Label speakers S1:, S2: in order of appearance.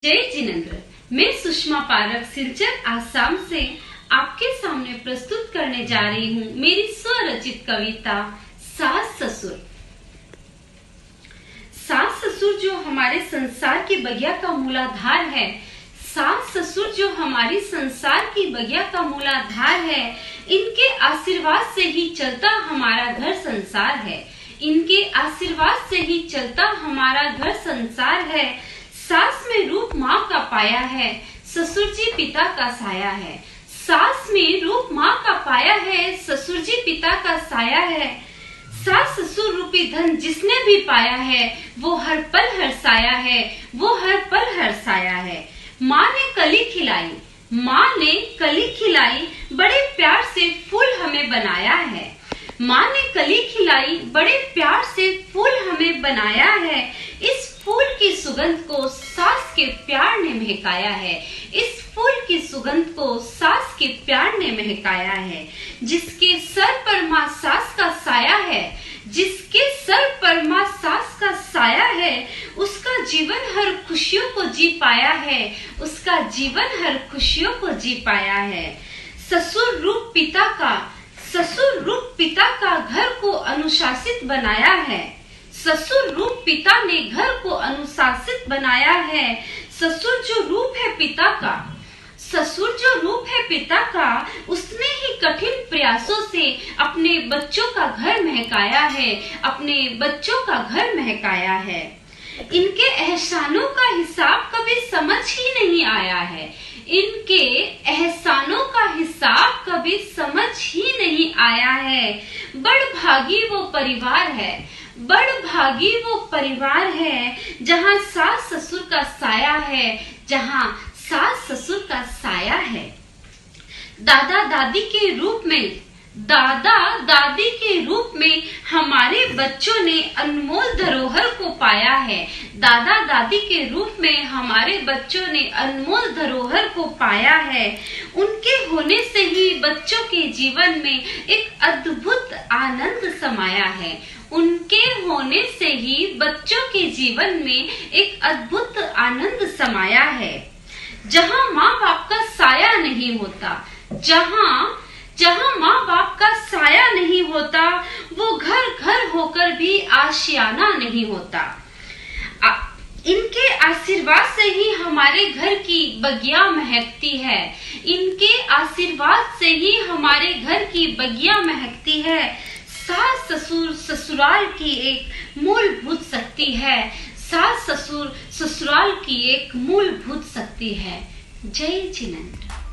S1: जय जिनेंद्र। मैं सुषमा पारक सिलचर आसाम से आपके सामने प्रस्तुत करने जा रही हूँ मेरी स्वरचित कविता सास ससुर। सास ससुर जो हमारे संसार की बगिया का मूलाधार है, सास ससुर जो हमारी संसार की बगिया का मूलाधार है, इनके आशीर्वाद से ही चलता हमारा घर संसार है। इनके आशीर्वाद से ही चलता हमारा घर संसार है। सास में रूप माँ का पाया है, ससुर जी पिता का साया है। सास में रूप माँ का पाया है, ससुर जी पिता का साया है। सास ससुर रूपी धन जिसने भी पाया है, वो हर पल हर्षाया है, वो हर पल हर्षाया है। माँ ने कली खिलाई, माँ ने कली खिलाई, बड़े प्यार से फूल हमें बनाया है। माँ ने कली खिलाई, बड़े प्यार से फूल हमें बनाया है। इस फूल की सुगंध को सास के प्यार ने महकाया है। इस फूल की सुगंध को सास के प्यार ने महकाया है। जिसके सर पर माँ सास का साया है, जिसके सर पर माँ सास का साया है, उसका जीवन हर खुशियों को जी पाया है। उसका जीवन हर खुशियों को जी पाया है। ससुर रूप पिता का, ससुर रूप पिता का घर को अनुशासित बनाया है। ससुर रूप पिता ने घर को अनुशासित बनाया है। ससुर जो रूप है पिता का, ससुर जो रूप है पिता का, उसने ही कठिन प्रयासों से अपने बच्चों का घर महकाया है, अपने बच्चों का घर महकाया है। इनके एहसानों का हिसाब कभी समझ ही नहीं आया है। इनके एहसानों का हिसाब कभी समझ ही नहीं आया है। बड़ भागी वो परिवार है, बड़ भागी वो परिवार है, जहाँ सास ससुर का साया है, जहाँ सास ससुर का साया है। दादा दादी के रूप में, दादा दादी के रूप में हमारे बच्चों ने अनमोल धरोहर को पाया है। दादा दादी के रूप में हमारे बच्चों ने अनमोल धरोहर को पाया है। उनके होने से ही बच्चों के जीवन में एक अद्भुत आनंद समाया है। उनके होने से ही बच्चों के जीवन में एक अद्भुत आनंद समाया है। जहाँ माँ बाप का साया नहीं होता, जहाँ माँ बाप का साया नहीं होता, वो घर घर होकर भी आशियाना नहीं होता। इनके आशीर्वाद से ही हमारे घर की बगिया महकती है। इनके आशीर्वाद से ही हमारे घर की बगिया महकती है। सास ससुर ससुराल की एक मूलभूत शक्ति है। सास ससुर ससुराल की एक मूलभूत शक्ति है। जय जिनेंद्र।